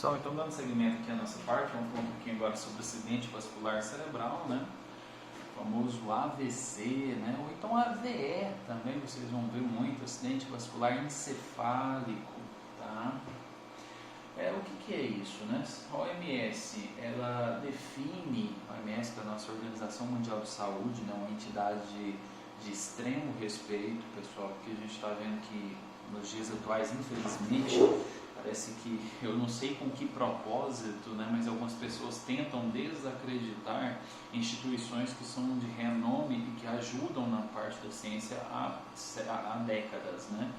Pessoal, então dando seguimento aqui à nossa parte, vamos falar um pouquinho agora sobre o acidente vascular cerebral, né? O famoso AVC, né? Ou então AVE também, vocês vão ver muito, acidente vascular encefálico, tá? O que é isso, né? A OMS, ela define, a OMS, que é a nossa Organização Mundial de Saúde, né? Uma entidade de extremo respeito, pessoal, porque a gente está vendo que nos dias atuais, infelizmente, parece que, eu não sei com que propósito, né, mas algumas pessoas tentam desacreditar instituições que são de renome e que ajudam na parte da ciência há décadas, né?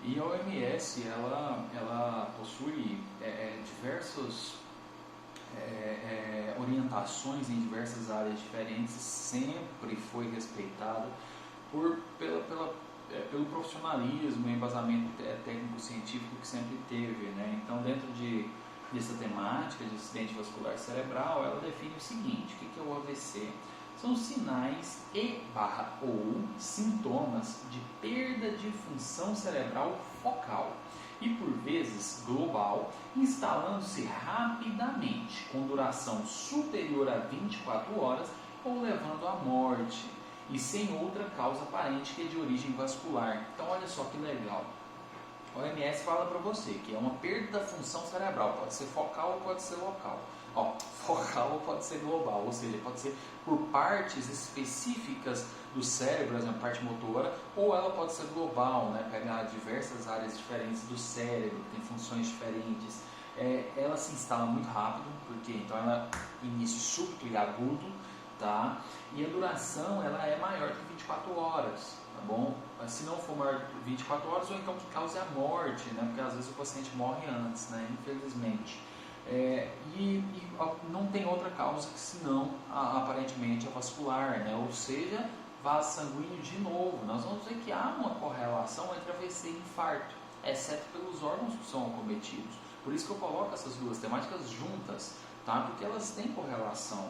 E a OMS, ela possui diversas orientações em diversas áreas diferentes, sempre foi respeitada pelo profissionalismo e embasamento técnico-científico que sempre teve, né? Então, dentro dessa temática de acidente vascular cerebral, ela define o seguinte: o que é o AVC? São sinais ou sintomas de perda de função cerebral focal e, por vezes, global, instalando-se rapidamente, com duração superior a 24 horas ou levando à morte, e sem outra causa aparente que é de origem vascular. Então, olha só que legal. A OMS fala para você que é uma perda da função cerebral, pode ser focal ou pode ser local. Focal ou pode ser global, ou seja, pode ser por partes específicas do cérebro, por exemplo, parte motora, ou ela pode ser global, né? Pegar diversas áreas diferentes do cérebro, que tem funções diferentes. Ela se instala muito rápido, porque então ela início súbito e agudo, tá? E a duração ela é maior que 24 horas, tá bom? Mas se não for maior que 24 horas, ou então que cause a morte, né? Porque às vezes o paciente morre antes, né? Infelizmente. E não tem outra causa que senão, aparentemente, a vascular, né? Ou seja, vaso sanguíneo de novo. Nós vamos ver que há uma correlação entre AVC e infarto, exceto pelos órgãos que são acometidos. Por isso que eu coloco essas duas temáticas juntas, tá? Porque elas têm correlação.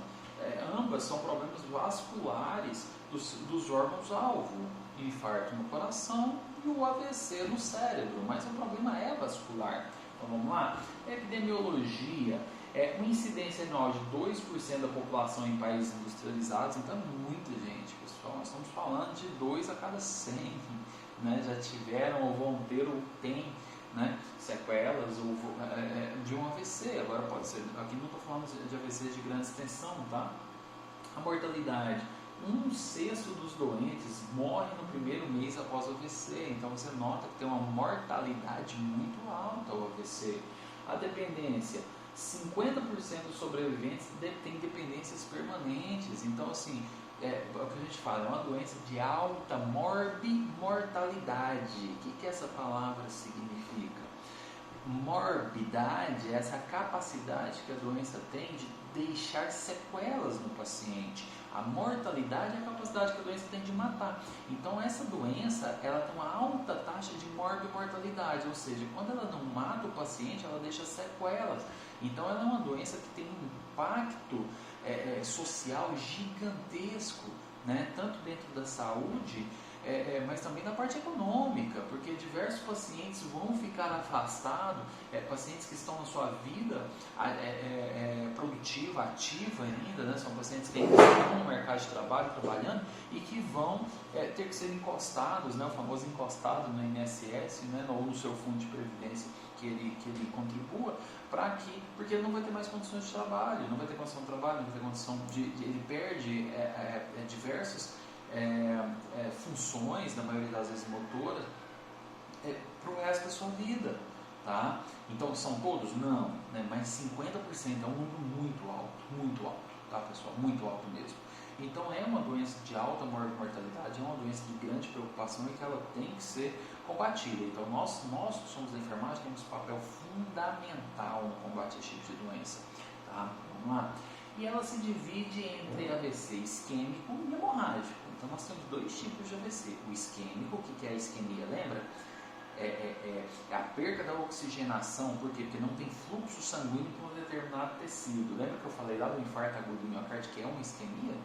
Ambas são problemas vasculares dos órgãos-alvo, infarto no coração e o AVC no cérebro, mas o problema é vascular. Então vamos lá? Epidemiologia, uma incidência anual de 2% da população em países industrializados, então é muita gente, pessoal. Nós estamos falando de 2 a cada 100, né? Já tiveram ou vão ter ou têm, né, sequelas ou de um AVC. Agora pode ser, aqui não estou falando de AVC de grande extensão, tá? A mortalidade: 1/6 dos doentes morrem no primeiro mês após o AVC, então você nota que tem uma mortalidade muito alta o AVC. A dependência: 50% dos sobreviventes têm dependências permanentes, então assim, é o que a gente fala, é uma doença de alta morbimortalidade. O que essa palavra significa? Morbidade é essa capacidade que a doença tem de deixar sequelas no paciente. A mortalidade é a capacidade que a doença tem de matar. Então essa doença, ela tem uma alta taxa de morbimortalidade, ou seja, quando ela não mata o paciente, ela deixa sequelas. Então ela é uma doença que tem um impacto social gigantesco, né? Tanto dentro da saúde, mas também na parte econômica, porque diversos pacientes vão ficar afastados, pacientes que estão na sua vida produtiva, ativa ainda, né? São pacientes que ainda estão no mercado de trabalho, trabalhando, e que vão ter que ser encostados, né? O famoso encostado no INSS, né? Ou no seu fundo de previdência que ele contribua, porque ele não vai ter mais condições de trabalho, não vai ter condição de trabalho, não vai ter condição ele perde diversas funções, na maioria das vezes motoras, para o resto da sua vida, tá? Então são todos? Não, né? Mas 50% é um número muito alto, tá, pessoal? Muito alto mesmo. Então é uma doença de alta mortalidade, é uma doença de grande preocupação e que ela tem que ser combatida. Então nós que somos da enfermagem temos um papel fundamental no combate a esse tipo de doença, tá? Vamos lá? E ela se divide entre AVC isquêmico e hemorrágico. Então nós temos 2 tipos de AVC. O isquêmico, o que é a isquemia? Lembra? É a perda da oxigenação. Por quê? Porque não tem fluxo sanguíneo para um determinado tecido. Lembra que eu falei lá do infarto agudo do miocárdio, que é uma isquemia?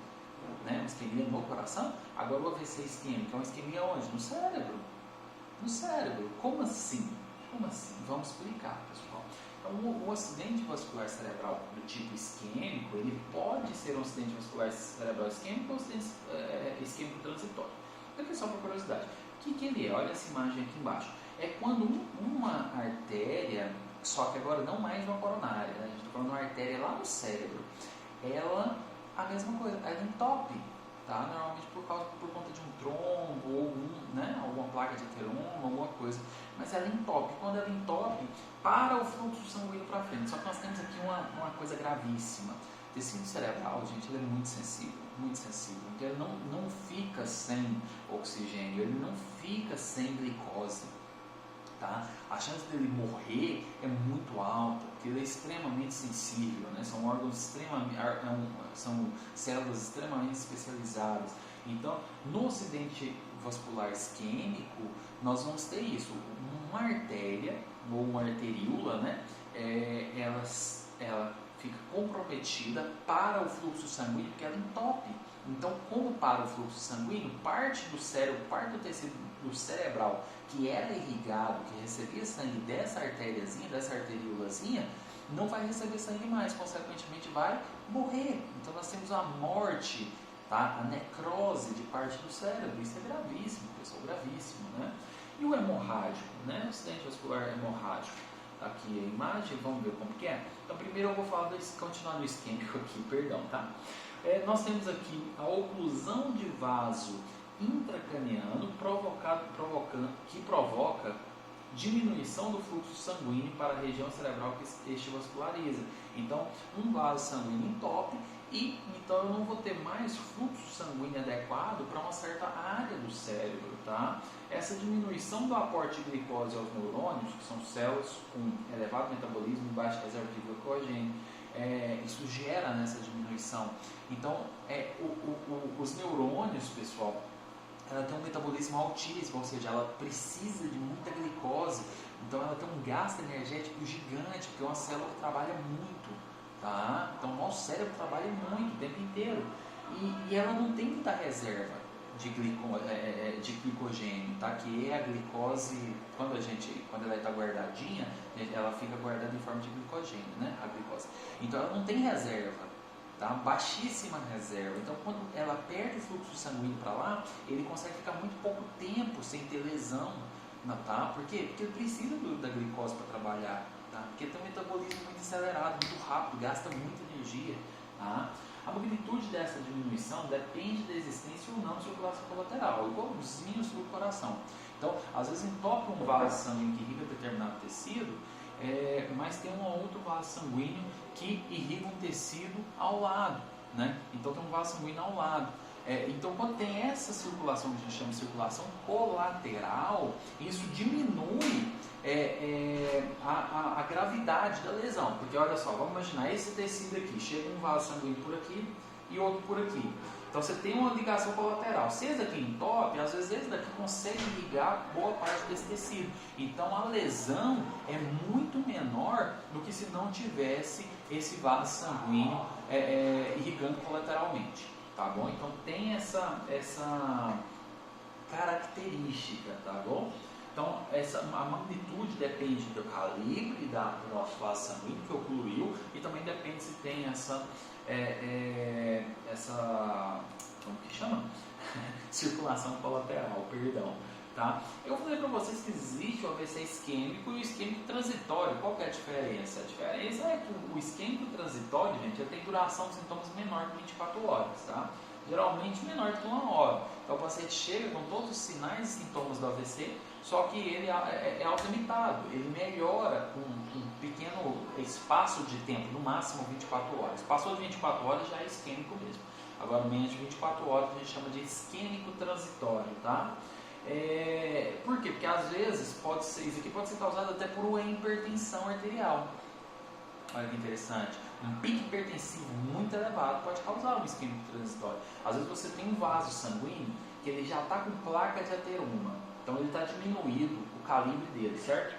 Né? Uma isquemia no coração? Agora o AVC isquêmico é uma isquemia onde? No cérebro. No cérebro. Como assim? Vamos explicar, pessoal. Então o acidente vascular cerebral do tipo isquêmico, ele pode ser um acidente vascular cerebral isquêmico ou acidente isquêmico transitório. Aqui só para curiosidade. O que ele é? Olha essa imagem aqui embaixo. É quando uma artéria, só que agora não mais uma coronária, né? A gente está falando de uma artéria lá no cérebro, ela, a mesma coisa, ela entope, tá? Normalmente por conta de um trombo ou né? Alguma placa de ateroma, alguma coisa, mas ela entope. Quando ela entope, para o fluxo sanguíneo para frente. Só que nós temos aqui uma coisa gravíssima. O tecido cerebral, gente, ele é muito sensível, então ele não fica sem oxigênio, ele não fica sem glicose. Tá? A chance dele morrer é muito alta, porque ele é extremamente sensível, né? São órgãos são células extremamente especializadas. Então, no acidente vascular isquêmico, nós vamos ter isso, uma artéria ou uma arteríola, né? Ela fica comprometida para o fluxo sanguíneo, porque ela entope. Então, como para o fluxo sanguíneo, parte do cérebro, parte do tecido cerebral que era irrigado, que recebia sangue dessa artériazinha, dessa arteríolazinha, não vai receber sangue mais, consequentemente vai morrer. Então nós temos a morte, tá? A necrose de parte do cérebro. Isso é gravíssimo, pessoal, gravíssimo, né? E o hemorrágico, né? O acidente vascular hemorrágico. Aqui a imagem, vamos ver como que é. Então primeiro eu vou falar continuar no isquêmico aqui, perdão, tá? Nós temos aqui a oclusão de vaso intracraniano que provoca diminuição do fluxo sanguíneo para a região cerebral que este vasculariza. Então, um vaso sanguíneo entope e então eu não vou ter mais fluxo sanguíneo adequado para uma certa área do cérebro, tá? Essa diminuição do aporte de glicose aos neurônios, que são células com elevado metabolismo e baixa reserva de glicogênio, isso gera nessa diminuição. Então, os neurônios, pessoal, ela tem um metabolismo altíssimo, ou seja, ela precisa de muita glicose, então ela tem um gasto energético gigante, porque é uma célula que trabalha muito, tá? Então o nosso cérebro trabalha muito o tempo inteiro, e ela não tem muita reserva de glicogênio, tá? Que é a glicose, quando ela está guardadinha, ela fica guardada em forma de glicogênio, né? A glicose. Então ela não tem reserva. Tá? Baixíssima reserva. Então, quando ela perde o fluxo sanguíneo para lá, ele consegue ficar muito pouco tempo sem ter lesão. Tá? Por quê? Porque ele precisa da glicose para trabalhar. Tá? Porque tem um metabolismo muito acelerado, muito rápido, gasta muita energia. Tá? A magnitude dessa diminuição depende da existência ou não de circulação colateral, igualzinho do coração. Então, às vezes entope um vaso sanguíneo que irriga determinado tecido, mas tem um outro vaso sanguíneo que irriga um tecido ao lado, né? Então tem um vaso sanguíneo ao lado. Então quando tem essa circulação que a gente chama de circulação colateral, isso diminui a gravidade da lesão. Porque olha só, vamos imaginar esse tecido aqui, chega um vaso sanguíneo por aqui e outro por aqui. Então você tem uma ligação colateral. Se esse daqui entope, às vezes esse daqui consegue irrigar boa parte desse tecido. Então a lesão é muito menor do que se não tivesse esse vaso sanguíneo irrigando colateralmente. Tá bom? Então tem essa característica, tá bom? Então a magnitude depende do calibre do nosso vaso sanguíneo que ocluiu e também depende se tem essa como que chama? Circulação colateral, perdão. Tá? Eu falei para vocês que existe o AVC isquêmico e o isquêmico transitório. Qual que é a diferença? A diferença é que o isquêmico transitório, gente, ele tem duração de sintomas menor que 24 horas, tá? Geralmente menor que 1 hora. Então o paciente chega com todos os sinais e sintomas do AVC, só que ele é autolimitado, ele melhora com um pequeno espaço de tempo, no máximo 24 horas. Passou de 24 horas já é isquêmico mesmo. Agora menos de 24 horas a gente chama de isquêmico transitório, tá? Por quê? Porque às vezes isso aqui pode ser causado até por uma hipertensão arterial. Olha que interessante. Um pico hipertensivo muito elevado pode causar um isquêmico transitório. Às vezes você tem um vaso sanguíneo que ele já está com placa de ateroma. Então ele está diminuído o calibre dele, certo?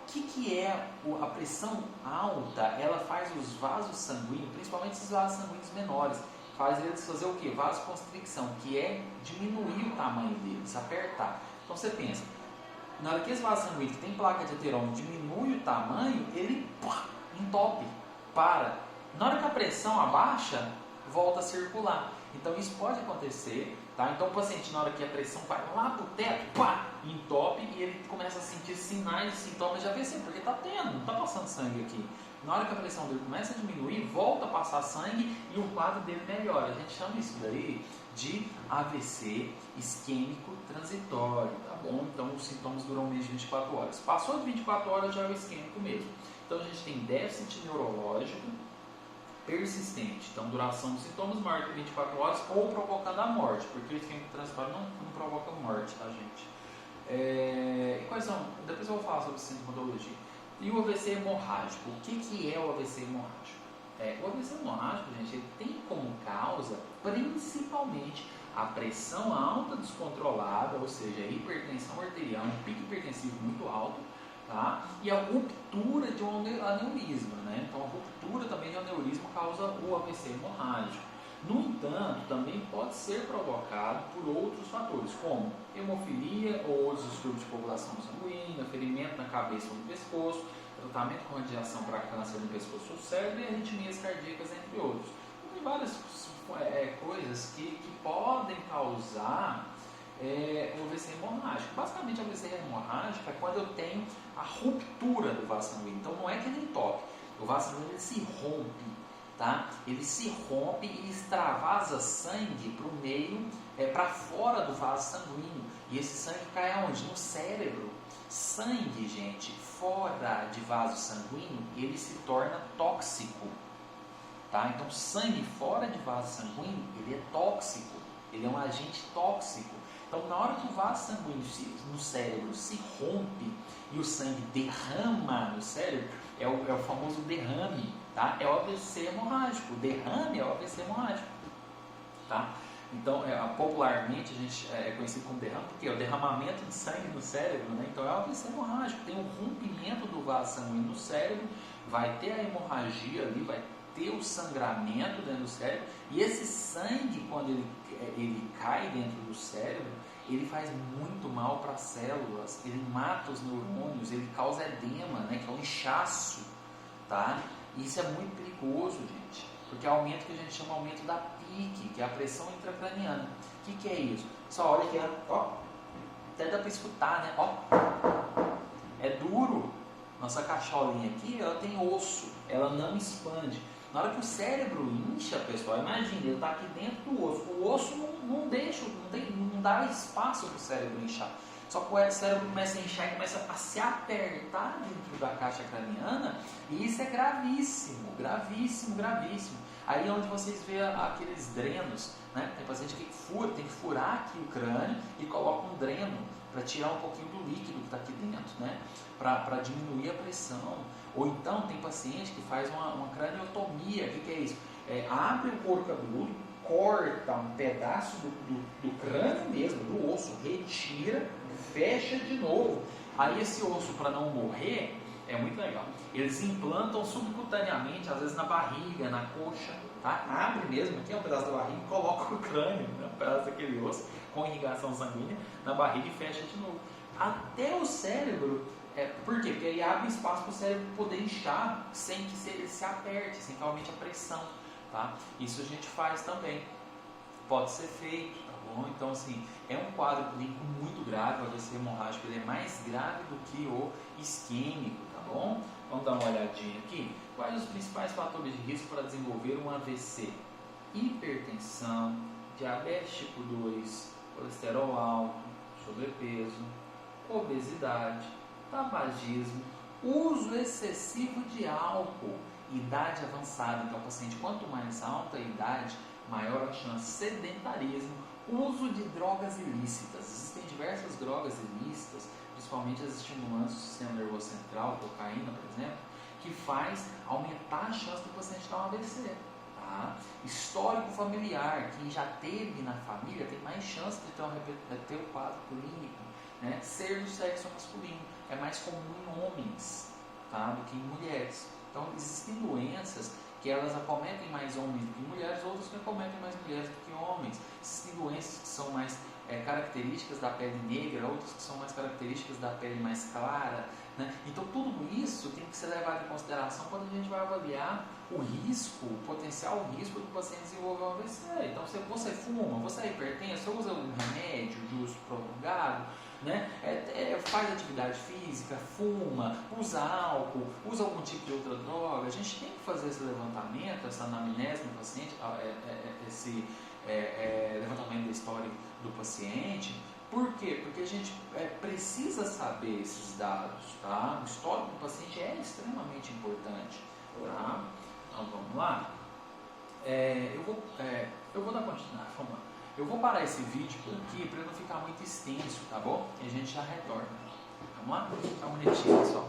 O que é a pressão alta? Ela faz os vasos sanguíneos, principalmente esses vasos sanguíneos menores, faz eles fazer o que? Vasoconstricção, que é diminuir o tamanho deles, apertar. Então você pensa, Na hora que esse vaso sanguíneo que tem placa de ateroma diminui o tamanho, ele entope, para. Na hora que a pressão abaixa, volta a circular. Então isso pode acontecer, tá? Então o paciente, na hora que a pressão vai lá pro teto, entope, e ele começa a sentir sinais e sintomas de AVC, porque está tendo, não está passando sangue aqui. Na hora que a pressão dele começa a diminuir, volta a passar sangue e o quadro dele melhora. A gente chama isso daí de AVC isquêmico transitório, tá bom? Então os sintomas duram menos de 24 horas. Passou de 24 horas já é o isquêmico mesmo. Então a gente tem déficit neurológico persistente, então duração dos sintomas maior que 24 horas ou provocando a morte, porque o isquêmico transitório não provoca morte, tá, gente? E quais são? Depois eu vou falar sobre sintomatologia. E o AVC hemorrágico, o que é o AVC hemorrágico? O AVC hemorrágico, gente, ele tem como causa principalmente a pressão alta descontrolada, ou seja, a hipertensão arterial, um pico hipertensivo muito alto, tá? E a ruptura de um aneurisma, né? Então a ruptura também de um aneurisma causa o AVC hemorrágico. No entanto, também pode ser provocado por outros fatores, como hemofilia ou outros distúrbios de coagulação sanguínea, ferimento na cabeça ou no pescoço, tratamento com radiação para câncer no pescoço ou cérebro e arritmias cardíacas, entre outros. Tem várias coisas que podem causar o AVC hemorrágico. Basicamente, o AVC hemorrágico é quando eu tenho a ruptura do vaso sanguíneo. Então, não é que ele entope, o vaso sanguíneo ele se rompe. Tá? Ele se rompe e extravasa sangue para o meio, para fora do vaso sanguíneo. E esse sangue cai aonde? No cérebro. Sangue, gente, fora de vaso sanguíneo, ele se torna tóxico. Tá? Então, sangue fora de vaso sanguíneo, ele é tóxico. Ele é um agente tóxico. Então, na hora que o vaso sanguíneo no cérebro se rompe e o sangue derrama no cérebro, é o famoso derrame. Tá? É o AVC hemorrágico. O derrame é o AVC hemorrágico. Tá? Então, popularmente, a gente é conhecido como derrame, porque é o derramamento de sangue no cérebro. Né? Então, é o AVC hemorrágico. Tem um rompimento do vaso sanguíneo no cérebro, vai ter a hemorragia ali, vai ter o sangramento dentro do cérebro. E esse sangue, quando ele cai dentro do cérebro, ele faz muito mal para as células, ele mata os neurônios, ele causa edema, né? Que é um inchaço. Tá? Isso é muito perigoso, gente, porque é aumento que a gente chama de aumento da PIC, que é a pressão intracraniana. O que é isso? Só olha aqui, ó, até dá para escutar, né? Ó, é duro. Nossa cacholinha aqui, ela tem osso, ela não expande. Na hora que o cérebro incha, pessoal, imagina, ele está aqui dentro do osso. O osso não deixa, não dá espaço para o cérebro inchar. Só que o cérebro começa a inchar e começa a se apertar dentro da caixa craniana, e isso é gravíssimo, gravíssimo, gravíssimo. Aí é onde vocês veem aqueles drenos, né? Tem paciente que tem que furar aqui o crânio e coloca um dreno para tirar um pouquinho do líquido que está aqui dentro, né? Para diminuir a pressão. Ou então tem paciente que faz uma craniotomia. O que é isso? Abre o couro cabeludo, corta um pedaço do crânio mesmo, do osso, retira, fecha de novo. Aí esse osso, para não morrer, é muito legal. Eles implantam subcutaneamente, às vezes na barriga, na coxa, tá? Abre mesmo, aqui é um pedaço da barriga, coloca o crânio, né? Um pedaço daquele osso, com irrigação sanguínea, na barriga e fecha de novo. Até o cérebro, por quê? Porque aí abre espaço para o cérebro poder inchar sem que ele se aperte, sem que aumente a pressão, tá? Isso a gente faz também. Pode ser feito, tá bom? Então, assim, é um quadro clínico muito grave. O AVC hemorrágico ele é mais grave do que o isquêmico, tá bom? Vamos dar uma olhadinha aqui. Quais os principais fatores de risco para desenvolver um AVC? Hipertensão, diabetes tipo 2, colesterol alto, sobrepeso, obesidade, tabagismo, uso excessivo de álcool, idade avançada. Então, paciente, quanto mais alta a idade, maior a chance, sedentarismo, uso de drogas ilícitas. Existem diversas drogas ilícitas, principalmente as estimulantes do sistema nervoso central, cocaína, por exemplo, que faz aumentar a chance do paciente ter um AVC. Tá? Histórico familiar, quem já teve na família tem mais chance de ter o quadro clínico. Né? Ser do sexo masculino é mais comum em homens, tá? Do que em mulheres. Então existem doenças que elas acometem mais homens do que mulheres, outras que acometem mais mulheres do que homens. Existem doenças que são mais características da pele negra, outras que são mais características da pele mais clara, né? Então tudo isso tem que ser levado em consideração quando a gente vai avaliar o risco, o potencial risco do paciente desenvolver um AVC. Então se você fuma, você é hipertenso, você usa um remédio de uso prolongado, né? Faz atividade física, fuma, usa álcool, usa algum tipo de outra droga, a gente tem que fazer esse levantamento, essa anamnese do paciente, esse levantamento da história do paciente. Por quê? Porque a gente precisa saber esses dados, tá? O histórico do paciente é extremamente importante, tá? Então vamos lá. Eu vou dar continuidade, vamos lá. Eu vou parar esse vídeo por aqui para não ficar muito extenso, tá bom? E a gente já retorna. Vamos lá? Tá bonitinho, pessoal.